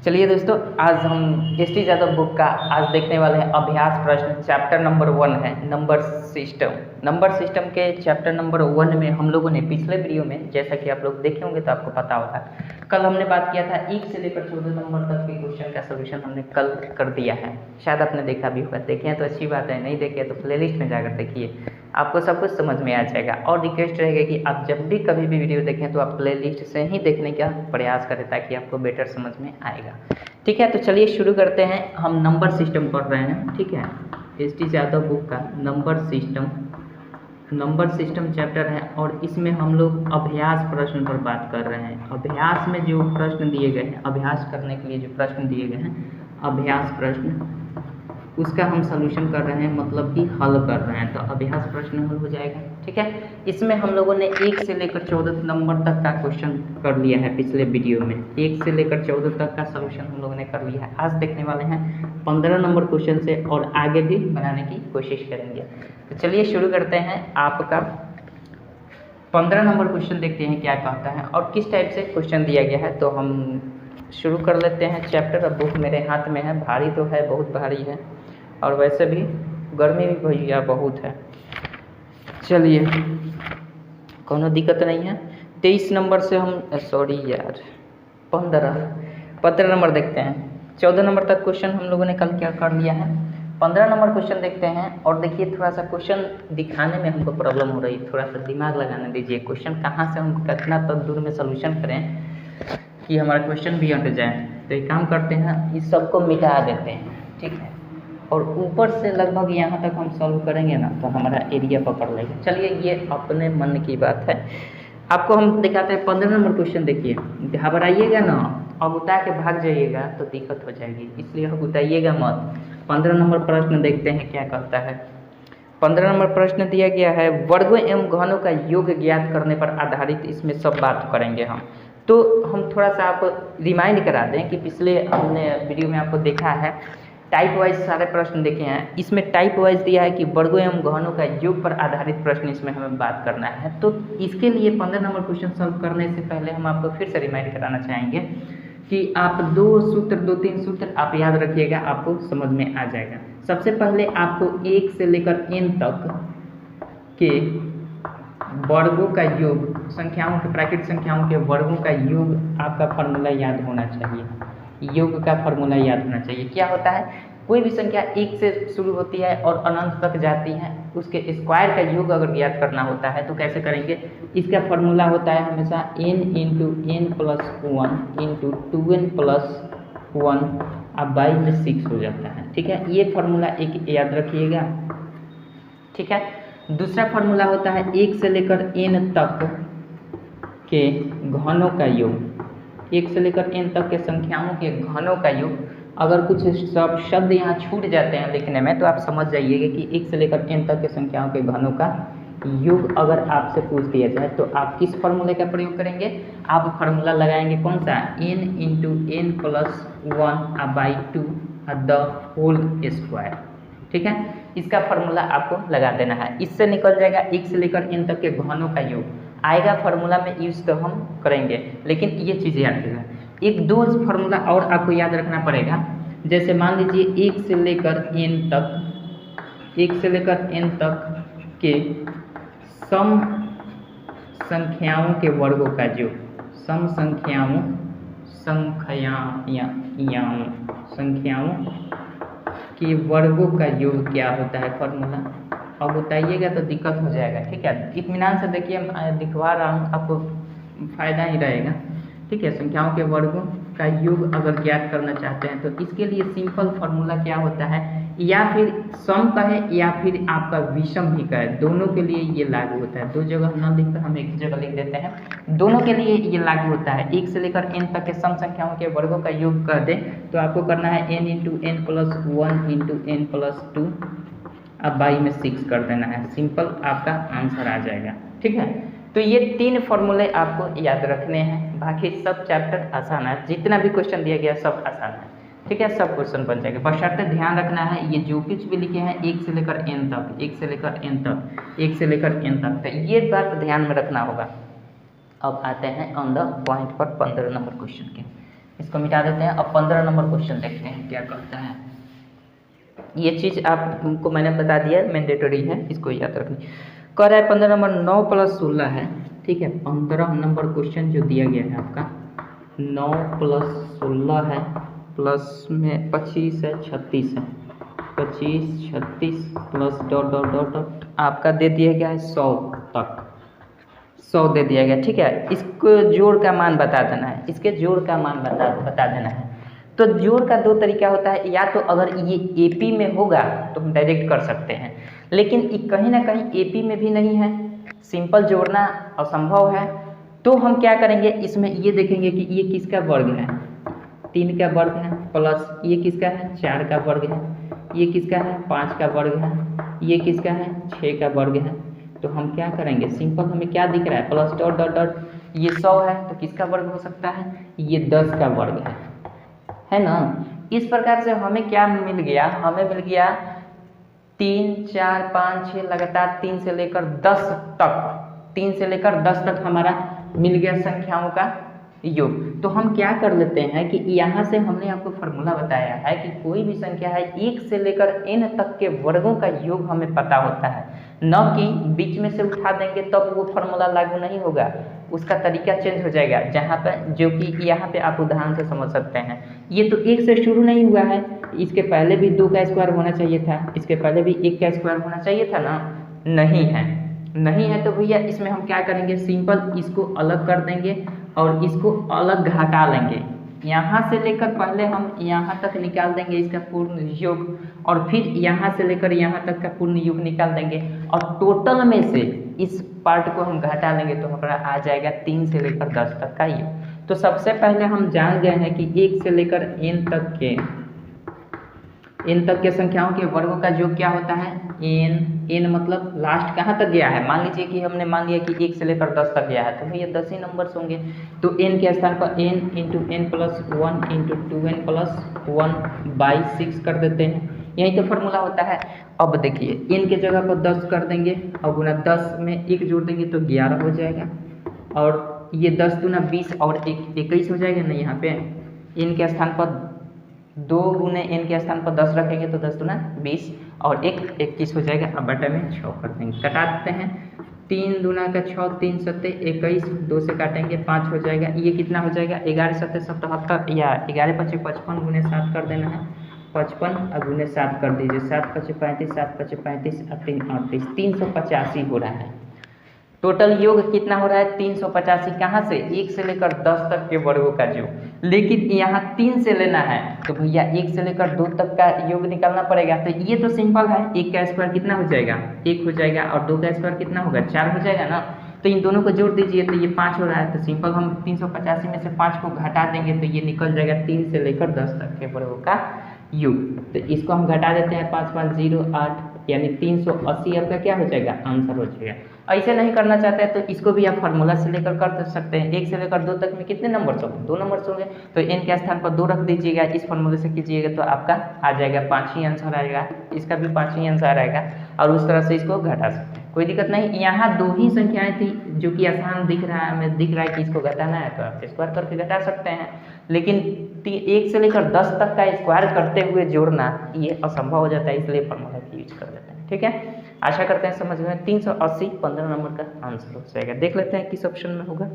चलिए दोस्तों, आज हम एस टी यादव बुक का आज देखने वाले हैं अभ्यास प्रश्न। चैप्टर नंबर 1 है नंबर सिस्टम। नंबर सिस्टम के चैप्टर नंबर 1 में हम लोगों ने पिछले वीडियो में, जैसा कि आप लोग देखे होंगे तो आपको पता होगा, कल हमने बात किया था 1 से लेकर 14 नंबर तक के क्वेश्चन का सोल्यूशन हमने कल कर दिया है। शायद आपने देखा भी होगा, देखे हैं तो अच्छी बात है, नहीं देखे तो प्लेलिस्ट में जाकर देखिए, आपको सब कुछ समझ में आ जाएगा। और रिक्वेस्ट रहेगा कि आप जब भी कभी भी वीडियो देखें तो आप प्लेलिस्ट से ही देखने का प्रयास करें ताकि आपको बेटर समझ में आएगा। ठीक है, तो चलिए शुरू करते हैं। हम नंबर सिस्टम पढ़ रहे हैं, ठीक है, एस टी यादव बुक का नंबर सिस्टम चैप्टर है और इसमें हम लोग अभ्यास प्रश्न पर बात कर रहे हैं। अभ्यास में जो प्रश्न दिए गए हैं, अभ्यास करने के लिए जो प्रश्न दिए गए हैं, अभ्यास प्रश्न, उसका हम सलूशन कर रहे हैं, मतलब कि हल कर रहे हैं। तो अभ्यास प्रश्न हल हो जाएगा। ठीक है, इसमें हम लोगों ने 1 से लेकर 14 नंबर तक का क्वेश्चन कर लिया है। पिछले वीडियो में 1 से लेकर 14 तक का सलूशन हम लोगों ने कर लिया है। आज देखने वाले हैं 15 नंबर क्वेश्चन से और आगे भी बनाने की कोशिश करेंगे। तो चलिए शुरू करते हैं। आपका 15 नंबर क्वेश्चन देखते हैं क्या कहता है और किस टाइप से क्वेश्चन दिया गया है। तो हम शुरू कर लेते हैं चैप्टर। अब बुक मेरे हाथ में है, भारी तो है, बहुत भारी है, और वैसे भी गर्मी भी भैया बहुत है। चलिए, कोनो दिक्कत नहीं है। 23 नंबर से हम 15 नंबर देखते हैं। 14 नंबर तक क्वेश्चन हम लोगों ने कल क्या कर लिया है। 15 नंबर क्वेश्चन देखते हैं और देखिए, थोड़ा सा क्वेश्चन दिखाने में हमको प्रॉब्लम हो रही है, थोड़ा सा दिमाग लगाने दीजिए। क्वेश्चन कहाँ से हम कितना तक दूर में सोल्यूशन करें कि हमारा क्वेश्चन भी हट जाए। तो एक काम करते हैं, इस सबको मिटा देते हैं, ठीक है, और ऊपर से लगभग यहाँ तक हम सॉल्व करेंगे ना तो हमारा एरिया पकड़ लेगा। चलिए, ये अपने मन की बात है, आपको हम दिखाते हैं। 15 नंबर क्वेश्चन देखिए, घबराइएगा ना, अब उठा के भाग जाइएगा तो दिक्कत हो जाएगी, इसलिए अब उठाइएगा मत। 15 नंबर प्रश्न देखते हैं क्या कहता है। 15 नंबर प्रश्न दिया गया है, वर्गों एवं घनों का योग ज्ञात करने पर आधारित इसमें सब बात करेंगे हम। तो हम थोड़ा सा आप रिमाइंड करा दें कि पिछले हमने वीडियो में आपको देखा है, टाइप वाइज सारे प्रश्न देखे हैं। इसमें टाइप वाइज दिया है कि वर्गों एवं घनों का योग पर आधारित प्रश्न इसमें हमें बात करना है। तो इसके लिए 15 नंबर क्वेश्चन सॉल्व करने से पहले हम आपको फिर से रिमाइंड कराना चाहेंगे कि आप 2-3 सूत्र आप याद रखिएगा, आपको समझ में आ जाएगा। सबसे पहले आपको 1 से लेकर n तक के वर्गों का योग, संख्याओं के, प्राकृतिक संख्याओं के वर्गों का योग आपका फार्मूला याद होना चाहिए। योग का फार्मूला याद होना चाहिए। क्या होता है, कोई भी संख्या 1 से शुरू होती है और अनंत तक जाती है, उसके स्क्वायर का योग अगर ज्ञात करना होता है तो कैसे करेंगे। इसका फार्मूला होता है हमेशा n into n plus 1 into 2n plus 1 अब 6 हो जाता है। ठीक है, ये फार्मूला एक याद रखिएगा। ठीक है, दूसरा फार्मूला होता है 1 से लेकर n तक के घनों का योग, 1 से लेकर n तक के संख्याओं के घनों का योग। अगर कुछ सब शब्द यहाँ छूट जाते हैं लिखने में तो आप समझ जाइएगा कि 1 से लेकर n तक के संख्याओं के घनों का योग अगर आपसे पूछ दिया जाए तो आप किस फार्मूले का प्रयोग करेंगे। आप फार्मूला लगाएंगे कौन सा, n into n plus 1/2 the whole square. ठीक है, इसका फार्मूला आपको लगा देना है, इससे निकल जाएगा 1 से लेकर n तक के घनों का योग आएगा। फार्मूला में यूज तो हम करेंगे, लेकिन ये चीज़ याद रखिएगा। एक दो फार्मूला और आपको याद रखना पड़ेगा। जैसे मान लीजिए 1 से लेकर n तक के सम संख्याओं के वर्गों का योग, सम संख्याओं के वर्गों का योग क्या होता है फार्मूला। अब बताइएगा तो दिक्कत हो जाएगा। ठीक है, इत्मीनान से देखिए, दिखवा रहा हूँ, आपको फायदा ही रहेगा। ठीक है, संख्याओं के वर्गों का योग अगर ज्ञात करना चाहते हैं तो इसके लिए सिंपल फार्मूला क्या होता है, या फिर सम का है या फिर आपका विषम भी का है, दोनों के लिए ये लागू होता है। दो जगह न लिखकर हम एक जगह लिख देते हैं, दोनों के लिए ये लागू होता है। 1 से लेकर n तक के सम संख्याओं के वर्गों का योग कर दें तो आपको करना है n into n plus 1 into n plus 2 अब 6 कर देना है। सिंपल आपका आंसर आ जाएगा। ठीक है, तो ये 3 फार्मूले आपको याद रखने हैं, बाकी सब चैप्टर आसान है, जितना भी क्वेश्चन दिया गया सब आसान है। ठीक है, सब क्वेश्चन बन जाएगा, बशर्ते ध्यान रखना है ये जो कुछ भी लिखे हैं 1 से लेकर n तक, 1 से लेकर n तक, 1 से लेकर n तक, तो ये बात ध्यान में रखना होगा। अब आते हैं ऑन द पॉइंट पर 15 नंबर क्वेश्चन के। इसको मिटा देते हैं। अब 15 नंबर क्वेश्चन देखते हैं क्या कहता है। ये चीज़ आपको मैंने बता दिया, मैंडेटरी है, इसको याद रखनी। कह रहा है 15 नंबर 9 + 16 है, ठीक है। 15 नंबर क्वेश्चन जो दिया गया है आपका 9 + 16 है, प्लस में 25 है, 36 है, 25 36 plus dot dot dot dot आपका दे दिया गया है 100 तक, 100 दे दिया गया, ठीक है। इसको जोड़ का मान बता देना है, इसके जोड़ का मान बता देना है। तो जोड़ का दो तरीका होता है, या तो अगर ये एपी में होगा तो हम डायरेक्ट कर सकते हैं, लेकिन कहीं ना कहीं एपी में भी नहीं है, सिंपल जोड़ना असंभव है। तो हम क्या करेंगे, इसमें ये देखेंगे कि ये किसका वर्ग है, 3 का वर्ग है, प्लस ये किसका है, 4 का वर्ग है, ये किसका है, 5 का वर्ग है, ये किसका है, 6 का वर्ग है। तो हम क्या करेंगे, सिंपल हमें क्या दिख रहा है, प्लस डॉट डॉट डॉट, ये 100 है तो किसका वर्ग हो सकता है, ये 10 का वर्ग है ना। इस प्रकार से हमें क्या मिल गया, हमें मिल गया 3 4 5 6 लगातार 3 से लेकर 10 तक, 3 से लेकर 10 तक हमारा मिल गया संख्याओं का योग। तो हम क्या कर लेते हैं कि यहाँ से हमने आपको फार्मूला बताया है कि कोई भी संख्या है 1 से लेकर n तक के वर्गों का योग हमें पता होता है, न कि बीच में से उठा देंगे तब वो फार्मूला लागू नहीं होगा, उसका तरीका चेंज हो जाएगा। जहाँ पर जो कि यहाँ पे आप उदाहरण से समझ सकते हैं, ये तो 1 से शुरू नहीं हुआ है, इसके पहले भी 2 का स्क्वायर होना चाहिए था, इसके पहले भी 1 का स्क्वायर होना चाहिए था ना, नहीं है, नहीं है। तो भैया इसमें हम क्या करेंगे, सिंपल इसको अलग कर देंगे और इसको अलग घटा लेंगे, यहाँ से लेकर पहले हम यहाँ तक निकाल देंगे इसका पूर्ण योग, और फिर यहाँ से लेकर यहाँ तक का पूर्ण योग निकाल देंगे, और टोटल में से इस पार्ट को हम घटा लेंगे तो हमारा आ जाएगा 3 से लेकर 10 तक का योग। तो सबसे पहले हम जान गए हैं कि 1 से लेकर n तक के संख्याओं के वर्गों का योग क्या होता है, n मतलब लास्ट कहाँ तक गया है। मान लीजिए कि हमने मान लिया कि 1 से लेकर 10 तक गया है, तो भैया 10 ही नंबर्स होंगे। तो n के स्थान पर n × n + 1 × 2n + 1/6 कर देते हैं, यही तो फार्मूला होता है। अब देखिए n के जगह पर 10 कर देंगे और गुना 10 में 1 जोड़ देंगे तो 11 हो जाएगा, और ये 10 दूना 20 और 1 21 हो जाएगा ना। यहाँ पे n के स्थान पर 2 गुने n के स्थान पर 10 रखेंगे तो 10 दूना 20 और 1 21 हो जाएगा। अब बटा में 6 कर देंगे, कटा देते हैं, 3 दूना का 6, 3 7 21, 2 से काटेंगे 5 हो जाएगा। ये कितना हो जाएगा, 11 7 77 या 11 5 55 गुने 7 कर देना है, 55 और गुने 7 कर दीजिए, 7 5 35, 7 5 35 और 3 38, 385 हो रहा है। टोटल योग कितना हो रहा है, 385। कहाँ से, 1 से लेकर 10 तक के वर्गों का योग, लेकिन यहाँ 3 से लेना है तो भैया 1 से लेकर 2 तक का योग निकालना पड़ेगा। तो ये तो सिंपल है, 1 का स्क्वायर कितना हो जाएगा, 1 हो जाएगा, और 2 का स्क्वायर कितना होगा, 4 हो जाएगा ना। तो इन दोनों को जोड़ दीजिए तो ये 5 हो रहा है। तो सिंपल हम 385 में से 5 को घटा देंगे तो ये निकल जाएगा 3 से लेकर 10 तक के वर्गों का योग। तो इसको हम घटा देते हैं, 5 5 0 8, यानी 380 आपका क्या हो जाएगा, आंसर हो जाएगा। ऐसे नहीं करना चाहते हैं तो इसको भी आप फार्मूला से लेकर कर सकते हैं। 1 से लेकर 2 तक में कितने नंबर होंगे, 2 नंबर होंगे, तो n के स्थान पर 2 रख दीजिएगा, इस फार्मूले से कीजिएगा तो आपका आ जाएगा 5 ही आंसर आएगा, इसका भी 5 ही आंसर आएगा, और उस तरह से इसको घटा सकते हैं, कोई दिक्कत नहीं। यहाँ 2 ही संख्याएं थी जो कि आसान दिख रहा है, हमें दिख रहा है कि इसको घटाना है तो आप स्क्वायर करके घटा सकते हैं, लेकिन 1 से लेकर 10 तक का स्क्वायर करते हुए जोड़ना ये असंभव हो जाता है, इसलिए फार्मूला की यूज कर लेते हैं, ठीक है। आशा करते हैं समझ में। 380 15 नंबर का आंसर हो जाएगा। देख लेते हैं किस ऑप्शन में होगा,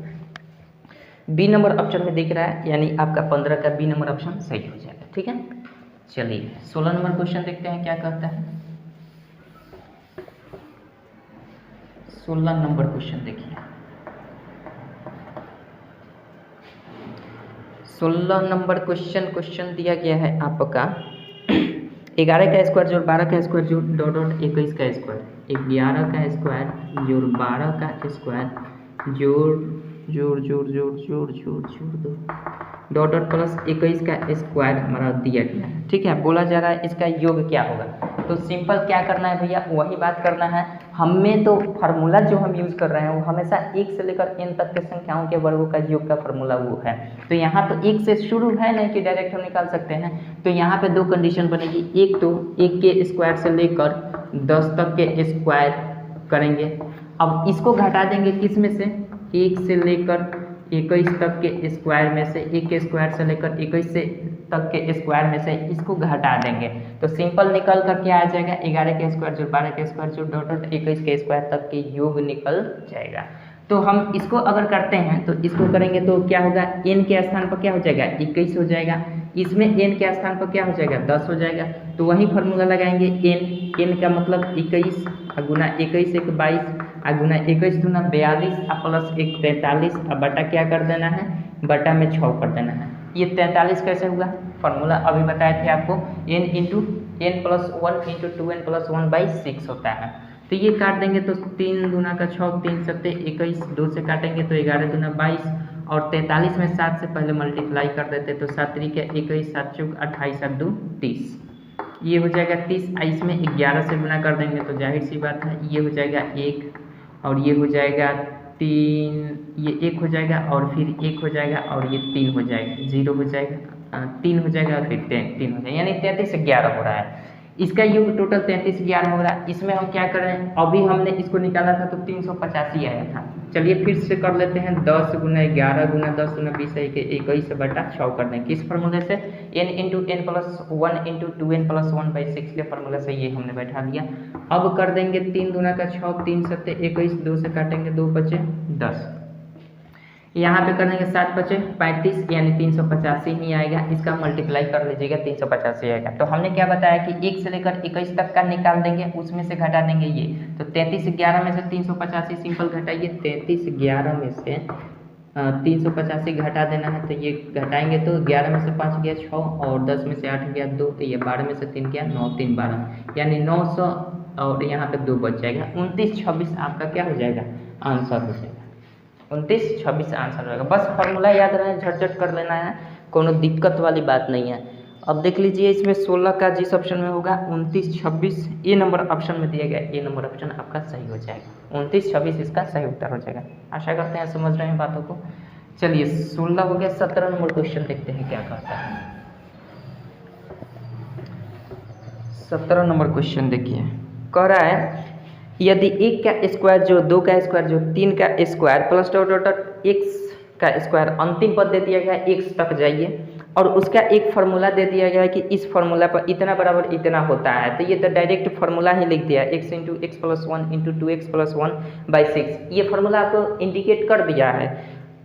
बी नंबर ऑप्शन में दिख रहा है, यानी आपका 15 का बी नंबर ऑप्शन सही हो जाएगा, ठीक है। चलिए 16 नंबर क्वेश्चन देखते हैं क्या कहता है। 16 नंबर क्वेश्चन देखिए, 16 नंबर क्वेश्चन दिया गया है आपका 11 का स्क्वायर जोड़ 12 का स्क्वायर जोड़ डॉट डॉट 21 का स्क्वायर, 11 का स्क्वायर जोड़ 12 का स्क्वायर जोड़ दो डॉट डॉट प्लस 21 का स्क्वायर हमारा दिया गया है, ठीक है। बोला जा रहा है इसका योग क्या होगा, तो सिंपल क्या करना है भैया, वही बात करना है हमें। तो फार्मूला जो हम यूज़ कर रहे हैं वो हमेशा 1 से लेकर n तक के संख्याओं के वर्गों का योग का फार्मूला वो है। तो यहाँ तो 1 से शुरू है नहीं कि डायरेक्ट हम निकाल सकते हैं, तो यहाँ पे 2 कंडीशन बनेगी। एक तो 1 के स्क्वायर से लेकर 10 तक के स्क्वायर करेंगे, अब इसको घटा देंगे किस में से, 1 से लेकर 21 तक के स्क्वायर में से, 1 के स्क्वायर से लेकर 21 से तक के स्क्वायर में से इसको घटा देंगे तो सिंपल निकल कर क्या आ जाएगा, 11 के स्क्वायर जो 12 के स्क्वायर जो डॉट डॉट 21 के स्क्वायर तक के योग निकल जाएगा। तो हम इसको अगर करते हैं तो इसको करेंगे तो क्या होगा, n के स्थान पर क्या हो जाएगा 21 हो जाएगा, इसमें n के स्थान पर क्या हो जाएगा 10 हो जाएगा। तो वही फार्मूला लगाएंगे, n का मतलब 21 गुना 21 एक 22 गुना 21 दूना 42 प्लस 1 43 बटा क्या कर देना है, बटा में 6 कर देना है। ये 43 कैसे हुआ, फार्मूला अभी बताए थे आपको, n into n plus 1 into 2n plus 1/6 होता है। तो ये काट देंगे तो 3 दूना का 6, 3 सत्ते 21, 2 से काटेंगे तो 11 दूना 22 और 43 में 7 से पहले मल्टीप्लाई कर देते तो 7 त्रिक 21, 7 चौक 28, 7 2 30, ये हो जाएगा 30। इसमें 11 से गुना कर देंगे तो जाहिर सी बात है ये हो जाएगा 1 और ये हो जाएगा 3, ये 1 हो जाएगा और फिर 1 हो जाएगा और ये 3 हो जाएगा, 0 हो जाएगा, 3 हो जाएगा और फिर 3 हो जाएगा, यानी 33 11 हो रहा है। इसका योग टोटल 33 11 हो रहा है। इसमें हम क्या कर रहे हैं, अभी हमने इसको निकाला था तो 385 आया था। चलिए फिर से कर लेते हैं, 10 गुना 11 गुना 10 गुना 20 21 बटा 6 कर दें किस फार्मूले से, n into n plus 1 into 2n plus 1/6 के फार्मूले से ये हमने बैठा दिया। अब कर देंगे 3 दूना का 6, 3 सत्ते 21, 2 से काटेंगे 2 बचे 10, यहाँ पे करेंगे 7 बचे 35 यानी 385 ही आएगा। इसका मल्टीप्लाई कर लीजिएगा 385 आएगा। तो हमने क्या बताया कि 1 से लेकर 21 तक का निकाल देंगे, उसमें से घटा देंगे ये, तो 33 11 में से 385 सिंपल घटाइए, 33 11 में से 385 घटा देना है। तो ये घटाएंगे तो 11 में से 5 गया 6 और 10 में से 8 गया 2, तो ये 12 में से 3 गया 9, 3 12 यानी 900 और यहाँ पे 2 बच जाएगा। 29 26 आपका क्या हो जाएगा, आंसर हो जाएगा। 29 26 आंसर होगा। बस फार्मूला याद रहे, झटझट कर लेना है, कोनो दिक्कत वाली बात नहीं है। अब देख लीजिए इसमें 16 का जिस ऑप्शन में होगा 29 26 ए नंबर ऑप्शन में दिया गया, ए नंबर ऑप्शन आपका सही हो जाएगा। 29 26 इसका सही उत्तर हो जाएगा। आशा करते हैं समझ रहे हैं बातों को। चलिए 16 हो गया, 17 नंबर क्वेश्चन देखते हैं क्या कहता है। 17 नंबर क्वेश्चन देखिए, कह रहा है यदि 1 का स्क्वायर जो 2 का स्क्वायर जो 3 का square plus dot dot x का स्क्वायर अंतिम पद दे दिया गया है, x तक जाइए और उसका एक फार्मूला दे दिया गया है कि इस फार्मूला पर इतना बराबर इतना होता है। तो ये तो डायरेक्ट फार्मूला ही लिख दिया, x into x plus 1 into 2x plus 1/6, ये फार्मूला आपको इंडिकेट कर दिया है।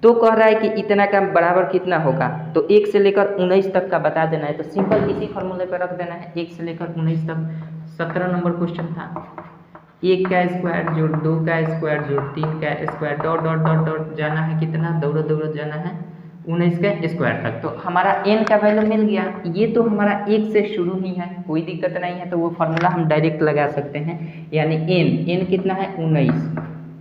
तो कह रहा है कि इतना का बराबर कितना होगा, तो 1 से लेकर 19 तक का बता देना है। तो सिंपल इसी फार्मूले पर रख देना है, 1 से लेकर 19 तक। 17 नंबर क्वेश्चन था, 1 का स्क्वायर जोड़ 2 का स्क्वायर जोड़ 3 का square dot dot dot dot जाना है कितना, दौड़ दौड़ जाना है 19 का स्क्वायर तक। तो हमारा n का वैल्यू मिल गया, ये तो हमारा 1 से शुरू ही है, कोई दिक्कत नहीं है। तो वो फार्मूला हम डायरेक्ट लगा सकते हैं, यानी n कितना है 19,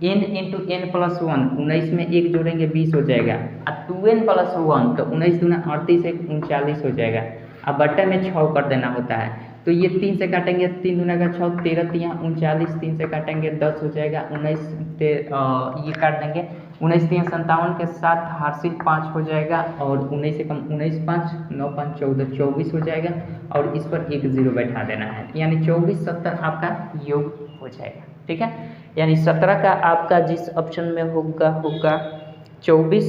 n इंटू n प्लस 1, 19 में 1 जोड़ेंगे 20 हो जाएगा, और 2n प्लस 1 तो 19 दूना 38 1 39 हो जाएगा। अब बट्टे में 6 कर देना होता है। तो ये 3 से काटेंगे, 3 दूना का 6 13 3 39, 3 से काटेंगे 10 हो जाएगा, 19 ये काट देंगे 19 3 57 के साथ हासिल 5 हो जाएगा और 19 से कम 19 5 9 5 14 24 हो जाएगा और इस पर एक 0 बैठा देना है, यानी 24 70 आपका योग हो जाएगा। ठीक है, यानी 17 का आपका जिस ऑप्शन में होगा 24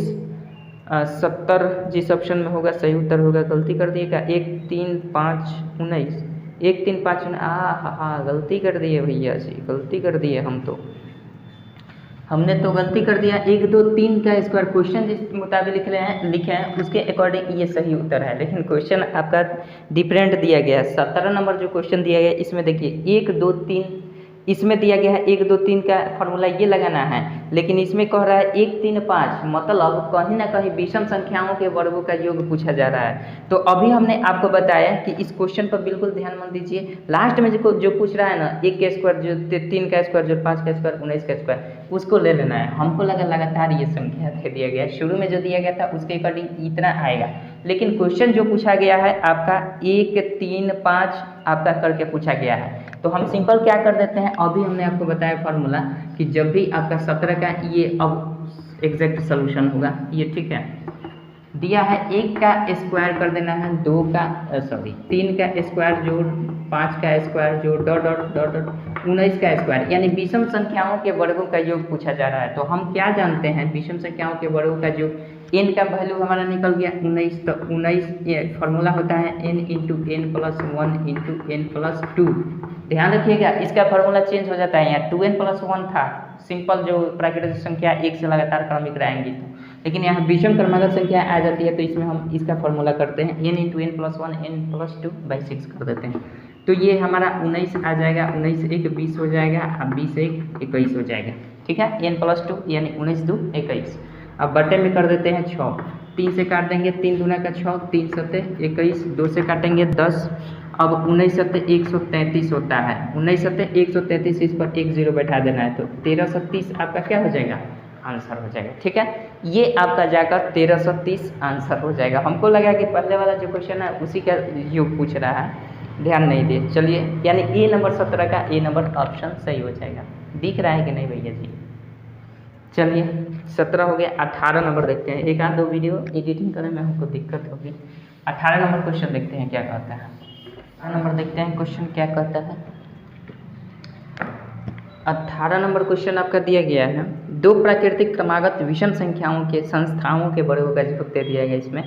70 जिस ऑप्शन में होगा सही उत्तर होगा। गलती कर दिएगा 1 3 5 19 1 3 5 हाँ गलती कर दिए भैया जी, गलती कर दिए हमने तो गलती कर दिया। 1 2 3 का स्क्वायर क्वेश्चन जिस मुताबिक लिखे हैं उसके अकॉर्डिंग ये सही उत्तर है, लेकिन क्वेश्चन आपका डिफरेंट दिया गया है। 17 नंबर जो क्वेश्चन दिया गया है इसमें देखिए 1 2 3 इसमें दिया गया है 1 2 3 का फार्मूला ये लगाना है, लेकिन इसमें कह रहा है 1 3 5, मतलब कहीं ना कहीं विषम संख्याओं के वर्गों का योग पूछा जा रहा है। तो अभी हमने आपको बताया कि इस क्वेश्चन पर बिल्कुल ध्यान मत दीजिए। लास्ट में जो पूछ रहा है ना 1 का स्क्वायर जो 3 का स्क्वायर जो 5 का स्क्वायर 19 का स्क्वायर उसको ले लेना है। हमको लगा लगातार ये संख्या दे दिया गया, शुरू में जो दिया गया था उसके अकॉर्डिंग इतना आएगा, लेकिन क्वेश्चन जो पूछा गया है आपका 1 3 5 आपका करके पूछा गया है। तो हम सिंपल क्या कर देते हैं, अभी हमने आपको बताया फार्मूला कि जब भी आपका 17 का ये अब एग्जैक्ट सोल्यूशन होगा ये, ठीक है, दिया है 1 का स्क्वायर कर देना है 3 का स्क्वायर जोड़ 5 का स्क्वायर जो डॉट डॉट डॉट डॉट 19 का स्क्वायर, यानी विषम संख्याओं के वर्गों का योग पूछा जा रहा है। तो हम क्या जानते हैं, विषम संख्याओं के वर्गों का योग, n का वैल्यू हमारा निकल गया 19, तो 19 ये फॉर्मूला होता है n into n plus 1 into n plus 2। ध्यान रखिएगा इसका फॉर्मूला चेंज हो जाता है, यहाँ 2n प्लस 1 था, सिंपल जो प्राकृतिक संख्या एक से लगातार क्रमिक रहेंगी तो, लेकिन यहाँ विषम क्रमागत संख्या आ जाती है तो इसमें हम इसका फॉर्मूला करते हैं n into n plus 1 n plus 2 by 6 कर देते हैं। तो ये हमारा 19 आ जाएगा, 19 एक 20 हो जाएगा, अब 20 एक 21 हो जाएगा, ठीक है, n प्लस 2 यानी 19 2 21। अब बटे में कर देते हैं 6, 3 से काट देंगे, 3 दूना का 6, 3 सत्ते 21, 2 से काटेंगे 10, अब 19 सत्ते 133 होता है, 19 सत्ते 133, इस पर 1 0 बैठा देना है, तो 1330 आपका क्या हो जाएगा, आंसर हो जाएगा, ठीक है। ये आपका जाकर 1330 आंसर हो जाएगा। हमको लगा कि पहले वाला जो क्वेश्चन है उसी का योग पूछ रहा है, ध्यान नहीं दे, चलिए, यानी ए नंबर 17 का ए नंबर ऑप्शन सही हो जाएगा। दिख रहा है कि नहीं भैया जी? चलिए 17 हो गया। 18 नंबर देखते हैं, एक आध दो वीडियो एडिटिंग करने में हमको दिक्कत होगी। 18 नंबर क्वेश्चन देखते हैं क्या कहता है। 18 नंबर देखते हैं क्वेश्चन क्या कहता है। 18 नंबर क्वेश्चन आपका दिया गया है, दो प्राकृतिक क्रमागत विषम संख्याओं के संस्थाओं के वर्गों का योग दे दिया गया। इसमें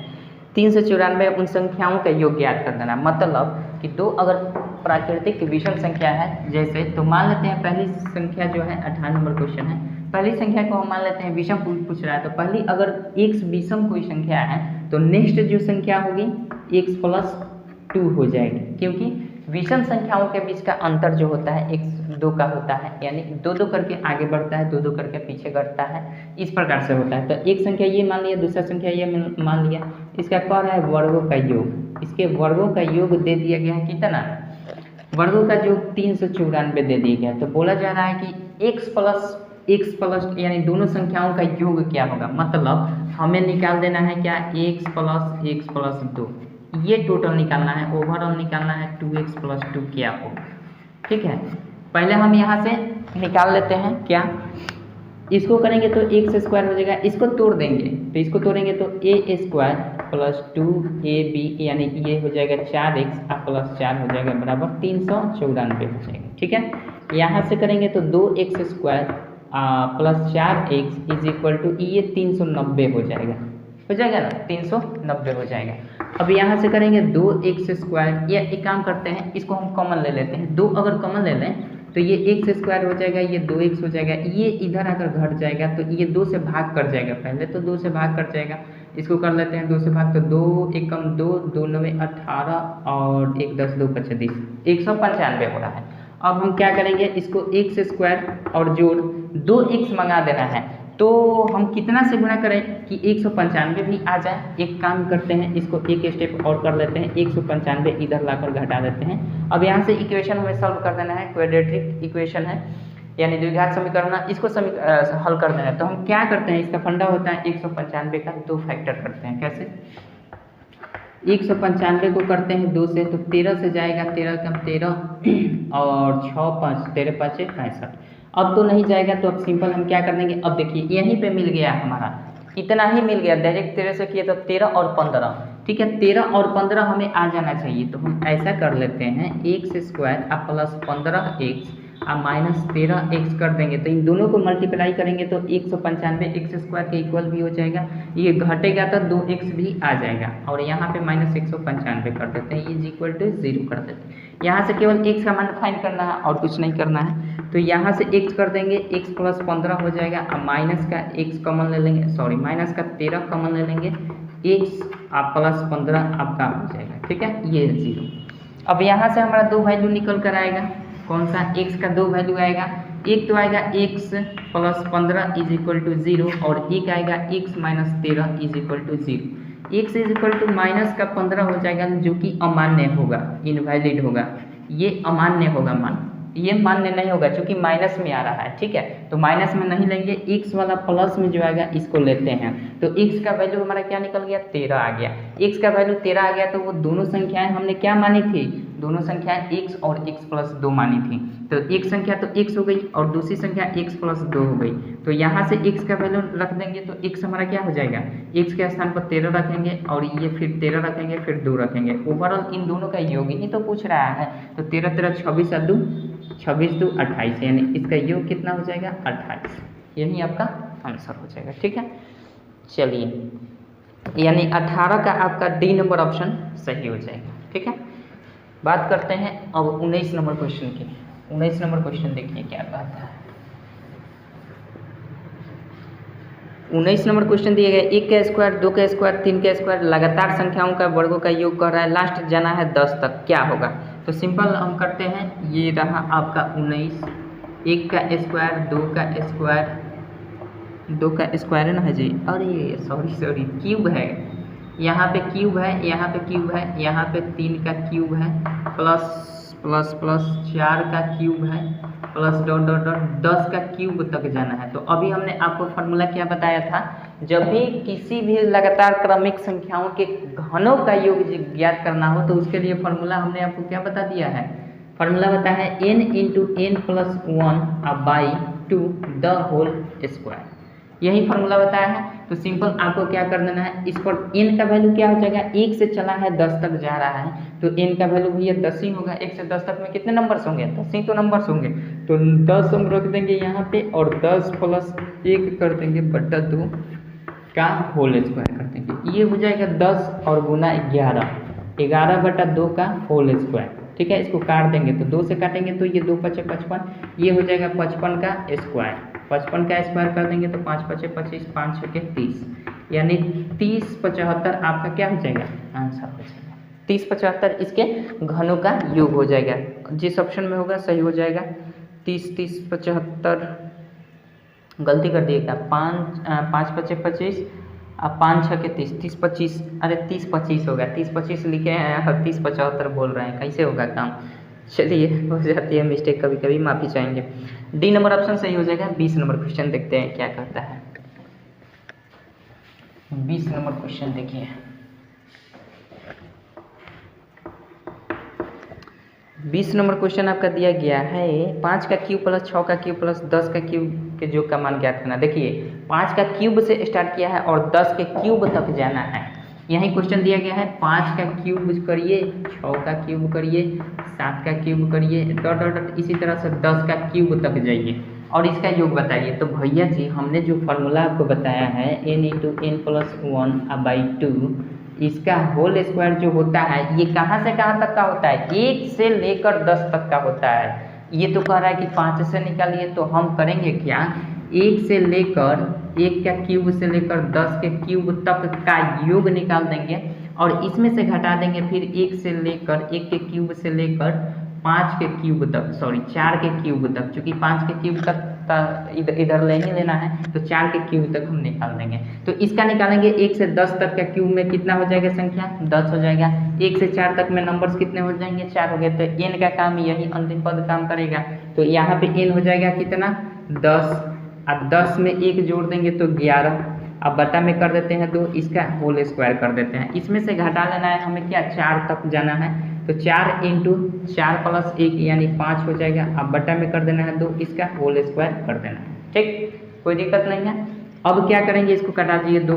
3 से 94 उन संख्याओं का योग ज्ञात कर देना। मतलब कि दो अगर प्राकृतिक विषम संख्या है, जैसे तो मान लेते हैं पहली संख्या जो है 18 नंबर क्वेश्चन है, पहली संख्या को हम मान लेते हैं विषम पूछ रहा है, तो पहली अगर x विषम कोई संख्या है तो नेक्स्ट जो संख्या होगी x प्लस 2 हो जाएगी, क्योंकि विषम संख्याओं के बीच का अंतर जो होता है x 2 का होता है, यानी 2 2 करके आगे बढ़ता है, 2 2 करके पीछे घटता है, इस प्रकार से होता है। तो एक संख्या ये मान लिया, दूसरा संख्या ये मान लिया, इसका कह रहा है वर्गों का योग, इसके वर्गों का योग दे दिया गया है कितना, वर्गों का योग 3 से 94 दे दिया गया। तो बोला जा रहा है कि x प्लस यानी दोनों संख्याओं का योग क्या होगा, मतलब हमें निकाल देना है क्या, x प्लस 2, ये टोटल निकालना है, ओवरऑल निकालना है 2x प्लस 2 क्या होगा, ठीक है। पहले हम यहाँ से निकाल लेते हैं क्या, इसको करेंगे तो x स्क्वायर हो जाएगा, इसको तोड़ देंगे तो इसको तोड़ेंगे तो a स्क्वायर प्लस 2ab यानी ये हो जाएगा 4x प्लस 4 हो जाएगा बराबर 394 हो जाएगा, ठीक है। यहाँ से करेंगे तो 2x square plus 4x is equal to ये 390 हो जाएगा ना, 390 हो जाएगा। अब यहाँ से करेंगे 2x स्क्वायर, या एक काम करते हैं इसको हम कॉमन ले लेते हैं, 2 अगर कॉमन ले लें तो ये x स्क्वायर हो जाएगा, ये 2x हो जाएगा, ये इधर आकर घट जाएगा तो ये 2 से भाग कर जाएगा, पहले तो 2 से भाग कर जाएगा, इसको कर लेते हैं 2 से भाग, तो 2 एकम 2, 2 9 18 और 1 10 2 25 195 हो रहा है। अब हम क्या करेंगे, इसको x स्क्वायर और जोड़ 2x मंगा देना है, तो हम कितना से गुणा करें कि 195 भी आ जाए। एक काम करते हैं, इसको एक स्टेप और कर लेते हैं, 195 इधर लाकर घटा देते हैं। अब यहाँ से इक्वेशन हमें सॉल्व कर देना है, क्वाड्रेटिक इक्वेशन है यानी द्विघात समीकरण, इसको हल कर देना है। तो हम क्या करते हैं, इसका फंडा होता है 195 का 2 फैक्टर करते हैं। कैसे, 195 को करते हैं 2 से, तो 13 से जाएगा, 13 कम 13 और 6 5 13 5 65। अब तो नहीं जाएगा, तो अब सिंपल हम क्या कर देंगे, अब देखिए यहीं पे मिल गया हमारा, इतना ही मिल गया, डायरेक्ट 13 से किए तो 13 और 15, ठीक है, 13 और 15 हमें आ जाना चाहिए। तो हम ऐसा कर लेते हैं, x square plus 15x minus 13x कर देंगे, तो इन दोनों को मल्टीप्लाई करेंगे तो 195 x स्क्वायर के इक्वल भी हो जाएगा, ये घटेगा तो 2x भी आ जाएगा, और यहाँ पे माइनस 195 कर देते हैं, इज इक्वल टू 0 कर देते हैं। यहाँ से केवल x का मान फाइंड करना है और कुछ नहीं करना है, तो यहाँ से x कर देंगे, x प्लस 15 हो जाएगा, अब माइनस का x कॉमन ले लेंगे, सॉरी माइनस का 13 कॉमन ले लेंगे, x प्लस 15 आपका हो जाएगा, ठीक है, ये 0। अब यहाँ से हमारा 2 वैल्यू निकल कर आएगा, कौन सा, x का 2 वैल्यू आएगा, एक तो आएगा x plus 15 is equal to 0 और एक आएगा x minus 13 is equal to 0। x is equal to minus का 15 हो जाएगा जो कि अमान्य होगा, इनवैलिड होगा, ये अमान्य होगा मान, ये मान्य नहीं होगा क्योंकि माइनस में आ रहा है, ठीक है, तो माइनस में नहीं लेंगे, x वाला प्लस में जो आएगा इसको लेते हैं, तो x का वैल्यू हमारा क्या निकल गया, 13 आ गया। x का वैल्यू 13 आ गया, तो वो दोनों संख्याएं हमने क्या मानी थी, दोनों संख्याएं x और x प्लस 2 मानी थी, तो एक संख्या तो x हो गई और दूसरी संख्या x प्लस 2 हो गई। तो यहाँ से x का वैल्यू रख देंगे तो x हमारा क्या हो जाएगा, x के स्थान पर 13 रखेंगे और ये फिर 13 रखेंगे, फिर 2 रखेंगे। ओवरऑल इन दोनों का योग ही तो पूछ रहा है, तो 13 13 26 और 2 26 2 28, यानी इसका योग कितना हो जाएगा 28। यही आपका आंसर हो जाएगा। ठीक है, चलिए, यानी 18 का आपका डी नंबर ऑप्शन सही हो जाएगा। ठीक है, बात करते हैं अब 19 नंबर क्वेश्चन की। 19 नंबर क्वेश्चन देखिए क्या कहता है। 19 नंबर क्वेश्चन दिया गया 1 का स्क्वायर, 2 का स्क्वायर, 3 का स्क्वायर लगातार संख्याओं का वर्गों का योग कर रहा है, लास्ट जाना है 10 तक, क्या होगा। तो सिंपल हम करते हैं, ये रहा आपका 19, 1 का स्क्वायर, 2 का स्क्वायर, 2 का स्क्वायर है ना जी, अरे सॉरी क्यूब है, यहाँ पे क्यूब है, यहाँ पे क्यूब है, यहाँ पे 3 का क्यूब है, प्लस प्लस प्लस 4 का क्यूब है, प्लस डॉट डॉट डॉट 10 का क्यूब तक जाना है। तो अभी हमने आपको फार्मूला क्या बताया था, जब भी किसी भी लगातार क्रमिक संख्याओं के घनों का योग ज्ञात करना हो तो उसके लिए फार्मूला हमने आपको क्या बता दिया है, फार्मूला बताया है n into n plus 1 by 2 the whole square, यही फार्मूला बताया है। तो सिंपल आपको क्या कर देना है, इस पर n का वैल्यू क्या हो जाएगा, 1 से चला है 10 तक जा रहा है, तो n का वैल्यू भैया 10 ही होगा। 1 से 10 तक में कितने नंबर्स होंगे, 10 ही तो नंबर्स होंगे, तो 10 हम रख देंगे यहाँ पे और 10 प्लस 1 कर देंगे बटा 2 का होल स्क्वायर कर देंगे, ये हो जाएगा 10 और गुना 11, 11 बटा 2 का होल स्क्वायर। ठीक है, इसको काट देंगे तो 2 से काटेंगे तो ये 2 पचे 55, ये हो जाएगा 55 का स्क्वायर, 55 का स्क्वायर कर देंगे तो 5 पचे 25, 5 छके 30, यानी 30 75 आपका क्या हो जाएगा, आंसर हो जाएगा 30 75, इसके घनों का योग हो जाएगा, जिस ऑप्शन में होगा सही हो जाएगा। 30 30 75, गलती कर दिएगा, 5 पचे 25 अब 5 छके 30, 30 25, अरे 30 25 होगा, 30 25 लिखे हैं, 30 75 बोल रहे हैं, कैसे होगा काम। चलिए, हो जाती है मिस्टेक कभी कभी, माफ़ी चाहेंगे। डी नंबर ऑप्शन सही हो जाएगा। 20 नंबर क्वेश्चन देखते हैं क्या कहता है। 20 नंबर क्वेश्चन देखिए, 20 नंबर क्वेश्चन आपका दिया गया है 5 का क्यूब प्लस 6 का क्यूब प्लस 10 का क्यूब के योग का मान ज्ञात करना। देखिए 5 का क्यूब से स्टार्ट किया है और 10 के क्यूब तक जाना है, यही क्वेश्चन दिया गया है। 5 का क्यूब करिए, 6 का क्यूब करिए, 7 का क्यूब करिए, डॉट डॉट डॉट इसी तरह से 10 का क्यूब तक जाइए और इसका योग बताइए। तो भैया जी हमने जो फार्मूला आपको बताया है n इंटू एन प्लस 1/2, इसका होल स्क्वायर जो होता है ये कहाँ से कहाँ तक का होता है, 1 से लेकर 10 तक का होता है। ये तो कह रहा है कि 5 से निकालिए, तो हम करेंगे क्या, 1 से लेकर 1 का क्यूब से लेकर 10 के क्यूब तक का योग निकाल देंगे और इसमें से घटा देंगे फिर 1 से लेकर 1 के क्यूब से लेकर 5 के क्यूब तक, सॉरी 4 के क्यूब तक, क्योंकि 5 के क्यूब तक इधर ले ही लेना है तो 4 के क्यूब तक हम निकाल देंगे। तो इसका निकालेंगे 1 से 10 तक का क्यूब में कितना हो जाएगा संख्या, 10 हो जाएगा। 1 से 4 तक में नंबर्स कितने हो जाएंगे, 4 हो गए, तो n का काम यही अंतिम पद काम करेगा। तो यहाँ पे n हो जाएगा कितना 10, अब 10 में 1 जोड़ देंगे तो 11, अब बटा में कर देते हैं 2, इसका होल स्क्वायर कर देते हैं। इसमें से घटा लेना है हमें क्या, 4 तक जाना है, तो 4 इंटू 4 प्लस 1 यानी 5 हो जाएगा। अब बटा में कर देना है 2, इसका होल स्क्वायर कर देना है। ठीक, कोई दिक्कत नहीं है। अब क्या करेंगे, इसको कटा दीजिए, 2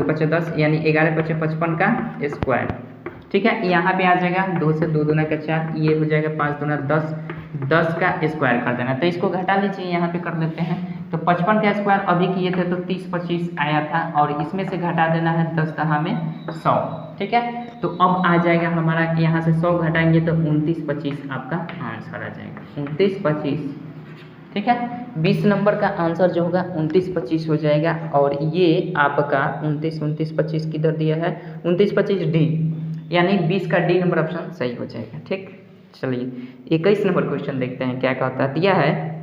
पचे 10 यानी 11 पचे 55 का स्क्वायर। ठीक है, यहाँ पे आ जाएगा 2 से 2 दूना का 4, ये हो जाएगा 5 दूना 10, 10 का स्क्वायर कर देना। तो इसको घटा लीजिए, यहाँ पे कर लेते हैं। तो 55 का स्क्वायर अभी किए थे तो 30 25 आया था और इसमें से घटा देना है 10 दहा में 100। ठीक है, तो अब आ जाएगा हमारा, यहाँ से 100 घटाएंगे तो 29 25 आपका आंसर आ जाएगा, 29 25। ठीक है, 20 नंबर का आंसर जो होगा 29 25 हो जाएगा। और ये आपका 29 25 किधर दिया है, 29 25 डी, यानी 20 का डी नंबर ऑप्शन सही हो जाएगा। ठीक, चलिए 21 नंबर क्वेश्चन देखते हैं क्या कहता है। दिया है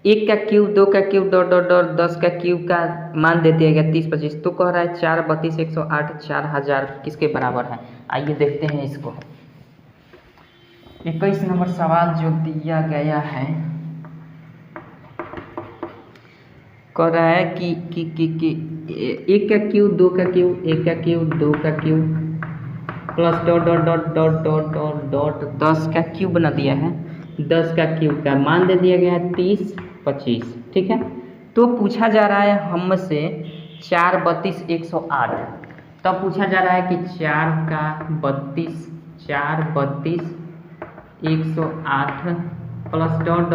1 का क्यूब, 2 का क्यूब, डॉट डॉट डॉट 10 का क्यूब का मान दे दिया गया 30 25, तो कह रहा है 4 32 108 4000 किसके बराबर है। आइए देखते हैं इसको। 21 नंबर सवाल जो दिया गया है कह रहा है कि 1 का क्यूब, 2 का क्यूब, 1 का क्यूब, 2 का cube, plus dot dot dot dot dot dot dot 10 का क्यूब बना दिया है। 10 का क्यूब का मान दे दिया गया है 30 25, ठीक है। तो पूछा जा रहा है हमसे 4 32 108। तब पूछा जा रहा है कि 4 32 108 प्लस डॉट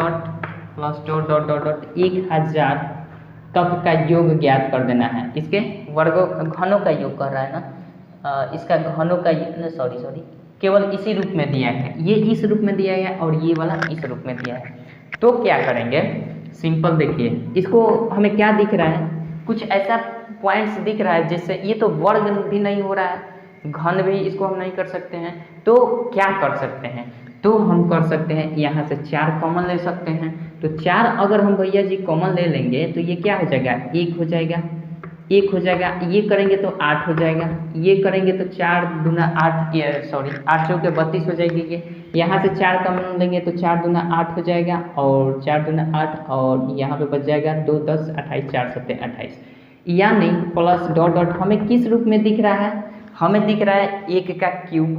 डॉट डॉट 1000 तक का योग ज्ञात कर देना है। इसके वर्गों घनों का योग कर रहा है ना, इसका घनों का सॉरी केवल इसी रूप में दिया है, ये इस रूप में दिया है और ये वाला इस रूप में दिया है। तो क्या करेंगे, सिंपल देखिए, इसको हमें क्या दिख रहा है, कुछ ऐसा पॉइंट्स दिख रहा है जिससे ये तो वर्ग भी नहीं हो रहा है, घन भी इसको हम नहीं कर सकते हैं। तो क्या कर सकते हैं, तो हम कर सकते हैं यहाँ से 4 कॉमन ले सकते हैं। तो 4 अगर हम भैया जी कॉमन ले लेंगे तो ये क्या हो जाएगा, 1 हो जाएगा, 1 हो जाएगा। ये करेंगे तो 8 हो जाएगा, ये करेंगे तो 4 दूना 8 8 चौके 32 हो जाएगी। ये यहाँ से 4 कॉमन लेंगे तो 4 दूना 8 हो जाएगा और 4 दूना 8 और यहाँ पे बच जाएगा 2 10 28 4 7 28। यानी प्लस डॉट डॉट हमें किस रूप में दिख रहा है, हमें दिख रहा है 1 का क्यूब,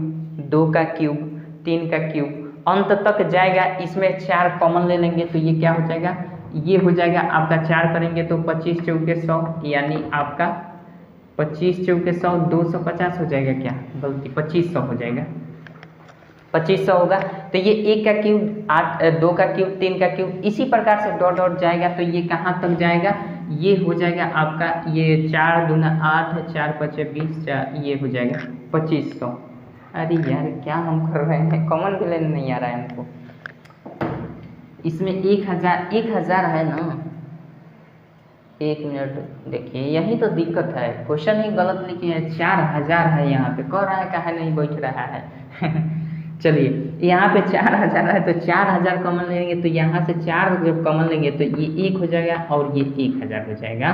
2 का क्यूब, 3 का क्यूब, अंत तक जाएगा। इसमें 4 कॉमन ले लेंगे तो ये क्या हो जाएगा, ये हो जाएगा आपका 4 करेंगे तो 25 चौके 100, यानी आपका 25 चौके 100 250 हो जाएगा, क्या गलती 2500 हो जाएगा, 2500 होगा। तो ये 1 का क्यूब 8 2 का क्यूब 3 का क्यूब इसी प्रकार से डॉट डॉट जाएगा। तो ये कहाँ तक जाएगा, ये हो जाएगा आपका ये 4 दूना 8 4 5 20 ये हो जाएगा 2500। अरे यार क्या हम कर रहे हैं, कॉमन भी लेने नहीं आ रहा है हमको। इसमें 1000 है ना, 1 मिनट देखिए, यही तो दिक्कत है, क्वेश्चन ही गलत लिखे हैं। 4000 है यहाँ पे, कह रहा है कहाँ नहीं बैठ रहा है चलिए यहाँ पे 4000 है तो 4000 कॉमन लेंगे तो यहाँ से 4 जब कॉमन लेंगे तो ये 1 हो जाएगा और ये 1000 हो जाएगा,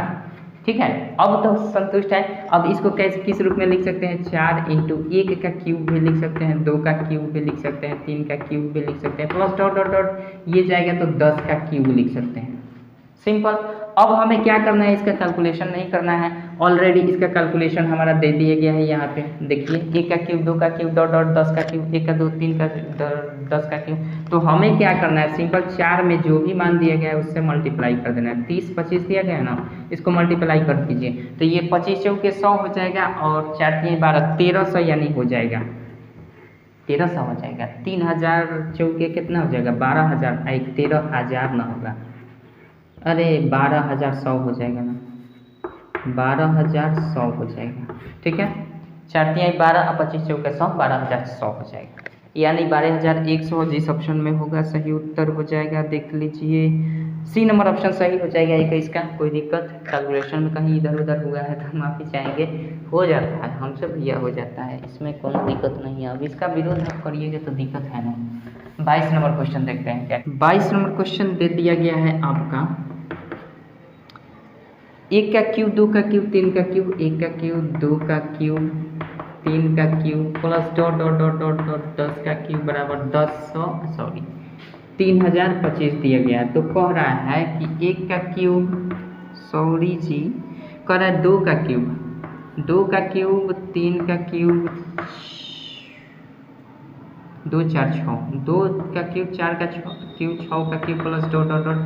ठीक है। अब तो संतुष्ट है। अब इसको कैसे किस रूप में लिख सकते हैं, 4 इंटू 1 का क्यूब भी लिख सकते हैं, 2 का क्यूब भी लिख सकते हैं, 3 का क्यूब भी लिख सकते हैं, प्लस डॉट डॉट डॉट ये जाएगा तो 10 का क्यूब लिख सकते हैं, सिंपल। अब हमें क्या करना है, इसका कैलकुलेशन नहीं करना है, ऑलरेडी इसका कैलकुलेशन हमारा दे दिया गया है। यहाँ पे देखिए 1 का क्यूब 2 का क्यूब डॉट डॉट 10 का क्यूब 1 का 2 3 का 10 का क्यूब। तो हमें क्या करना है, सिंपल 4 में जो भी मान दिया गया है उससे मल्टीप्लाई कर देना है। 30 25 दिया गया है ना, इसको मल्टीप्लाई कर दीजिए तो ये 25 चौके 100 हो जाएगा और 4 3 12 1300 यानी हो जाएगा 1300 हो जाएगा। 3000 चौके कितना हो जाएगा 12000, 13000 ना होगा, अरे 12100 हो जाएगा ना, 12100 हो जाएगा, ठीक है। 4 3 12 और 25 चौके 100 12100 हो जाएगा, यानी 12100 जिस ऑप्शन में होगा सही उत्तर हो जाएगा। देख लीजिए सी नंबर ऑप्शन सही हो जाएगा। एक इसका कोई दिक्कत कैलकुलेशन में कहीं इधर उधर हुआ है तो माफ़ी चाहेंगे, हो जाता है हमसे भैया, हो जाता है, इसमें कोई दिक्कत नहीं है। अब इसका विरोध आप करिएगा तो दिक्कत है ना। 22 नंबर क्वेश्चन देखते हैं क्या। 22 नंबर क्वेश्चन दे दिया गया है आपका 1 का क्यूब 2 का क्यूब 3 का क्यूब 1 का क्यूब 2 का क्यूब 3 का cube plus dot dot dot dot dot 10 का क्यूब बराबर 3025 दिया गया है। तो कह रहा है कि 1 का क्यूब कह रहा है 2 का क्यूब 2 का क्यूब 3 का क्यूब 2 4 6 2 का क्यूब 4 का क्यूब 6 का cube plus dot dot dot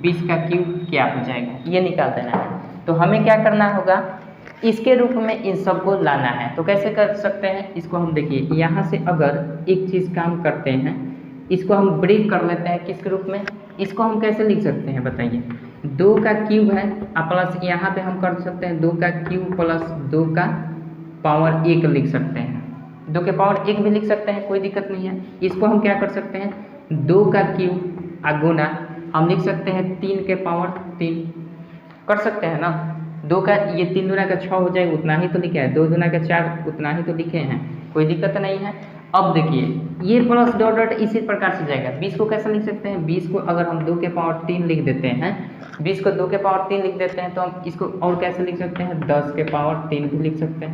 20 का क्यूब क्या हो जाएगा, ये निकाल देना है। तो हमें क्या करना होगा, इसके रूप में इन सबको लाना है। तो कैसे कर सकते हैं, इसको हम देखिए यहाँ से अगर एक चीज़ काम करते हैं, इसको हम ब्रेक कर लेते हैं किसके रूप में, इसको हम कैसे लिख सकते हैं बताइए। 2 का क्यूब है प्लस यहाँ पे हम कर सकते हैं 2 का क्यूब प्लस 2 का पावर 1 लिख सकते हैं, 2 के पावर 1 भी लिख सकते हैं, कोई दिक्कत नहीं है। इसको हम क्या कर सकते हैं, 2 का क्यूब गुना हम लिख सकते हैं 3 के पावर 3 कर सकते हैं ना। 2 का ये 3 दूना का 6 हो जाएगा, उतना ही तो लिखे है, 2 दूना का 4 उतना ही तो लिखे हैं, कोई दिक्कत नहीं है। अब देखिए ये प्लस डॉट डॉट इसी प्रकार से जाएगा। 20 को कैसे लिख सकते हैं, 20 को अगर हम 2 के पावर 3 लिख देते हैं, 20 को 2 के पावर 3 लिख देते हैं तो हम इसको और कैसे लिख सकते हैं, 10 के पावर 3 भी लिख सकते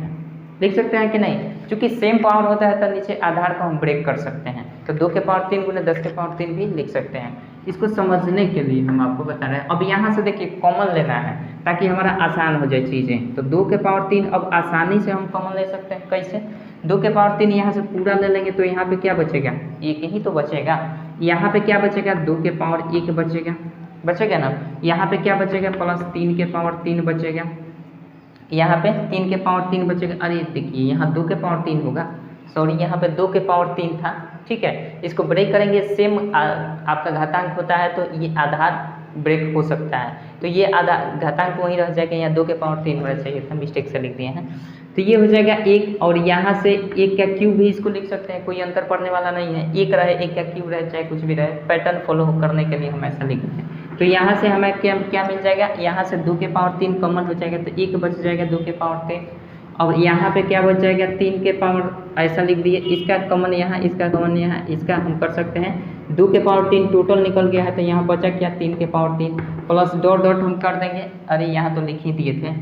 हैं कि नहीं। चूँकि सेम पावर होता है तो नीचे आधार को हम ब्रेक कर सकते हैं, तो 2 के पावर 3 गुना 10 के पावर 3 भी लिख सकते हैं। इसको समझने के लिए हम आपको बता रहे हैं। अब यहाँ से देखिए कॉमन लेना है ताकि हमारा आसान हो जाए चीज़ें। तो 2 के पावर 3 अब आसानी से हम कॉमन ले सकते हैं, कैसे, 2 के पावर 3 यहाँ से पूरा ले लेंगे तो यहाँ पे क्या बचेगा, एक ही तो बचेगा। यहाँ पे क्या बचेगा, 2 के पावर 1 बचेगा, बचेगा ना। यहाँ पे क्या बचेगा, प्लस 3 के पावर 3 बचेगा। यहाँ पे 3 के पावर 3 बचेगा। अरे देखिए यहाँ 2 के पावर 3 होगा, सॉरी यहाँ पे 2 के पावर 3 था, ठीक है। इसको ब्रेक करेंगे, सेम आपका घातांक होता है तो ये आधार ब्रेक हो सकता है, तो ये आधा घातांक वहीं रह जाएगा, यहाँ 2 के पावर 3 होना चाहिए था, मिस्टेक से लिख दिए हैं। तो ये हो जाएगा 1, और यहाँ से 1 का क्यूब भी इसको लिख सकते हैं, कोई अंतर पड़ने वाला नहीं है। 1 रहे 1 का क्यूब रहे चाहे कुछ भी रहे, पैटर्न फॉलो करने के लिए हम ऐसा लिखते हैं। तो यहाँ से हमें क्या मिल जाएगा, यहाँ से 2 के पावर 3 कॉमन हो जाएगा तो 1 बच जाएगा 2 के पावर 3, और यहाँ पे क्या बच जाएगा 3 के पावर, ऐसा लिख दिए, इसका कॉमन यहाँ, इसका कॉमन यहाँ, इसका हम कर सकते हैं 2 के पावर 3 टोटल निकल गया है, तो यहाँ बचा क्या 3 के पावर 3 प्लस डॉट डॉट हम कर देंगे। अरे यहाँ तो लिख ही दिए थे,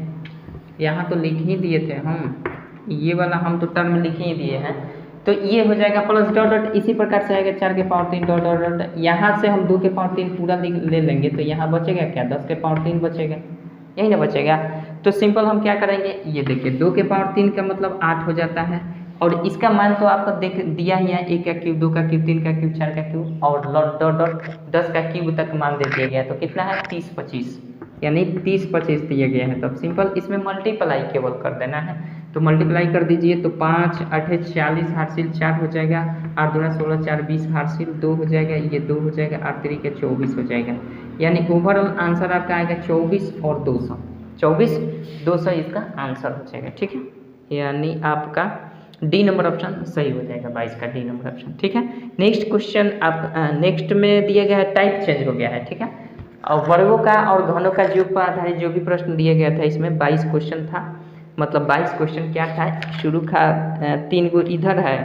यहाँ तो लिख ही दिए थे हम, ये वाला हम तो टर्म लिख ही दिए हैं। तो ये हो जाएगा प्लस डॉट डॉट, इसी प्रकार से आएगा 4 के पावर 3 डॉट डॉट डॉट, यहाँ से हम 2 के पावर 3 पूरा ले लेंगे तो यहाँ बचेगा क्या 10 के पावर 3 बचेगा, यही ना बचेगा। तो सिंपल हम क्या करेंगे, ये देखिए 2 के पावर 3 का मतलब 8 हो जाता है, और इसका मान तो आपको देख दिया ही है, 1 का क्यूब 2 का क्यूब 3 का क्यूब 4 का क्यूब और डॉट डॉट 10 का क्यूब तक मान दे दिया गया, तो कितना है 30 25, यानी 30 25 दिया गया है। तो अब सिंपल इसमें मल्टीप्लाई केवल कर देना है, तो मल्टीप्लाई कर दीजिए तो 5 8 40 हार्सिल 4 हो जाएगा, 8 दूना 16 4 20 हार्सिल 2 हो जाएगा, ये 2 हो जाएगा, 8 3 24 हो जाएगा, यानी ओवरऑल आंसर आपका आएगा 24 और 200, 24 200 इसका आंसर हो जाएगा, ठीक है। यानी आपका डी नंबर ऑप्शन सही हो जाएगा, 22 का डी नंबर ऑप्शन, ठीक है। नेक्स्ट क्वेश्चन आप नेक्स्ट में दिया गया है, टाइप चेंज हो गया है, ठीक है। और वर्गों का और घनों का योग पर आधारित जो भी प्रश्न दिया गया था, इसमें 22 क्वेश्चन था, मतलब 22 क्वेश्चन क्या था, शुरू का 3 गो इधर है,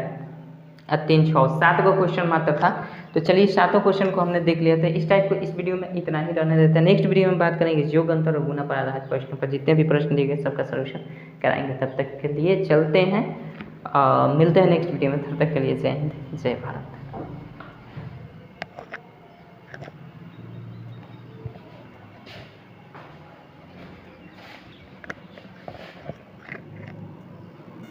3 6 7 गो क्वेश्चन मात्र था। तो चलिए 7 क्वेश्चन को हमने देख लिया था। इस टाइप को इस वीडियो में इतना ही रहने देते हैं। नेक्स्ट वीडियो में बात करेंगे योग अंतर और गुना पर आधारित प्रश्न पर, जितने भी प्रश्न दिए गए सबका सॉल्यूशन कराएंगे। तब तक के लिए चलते हैं, मिलते हैं नेक्स्ट वीडियो में, तब तक के लिए जय हिंद जय भारत।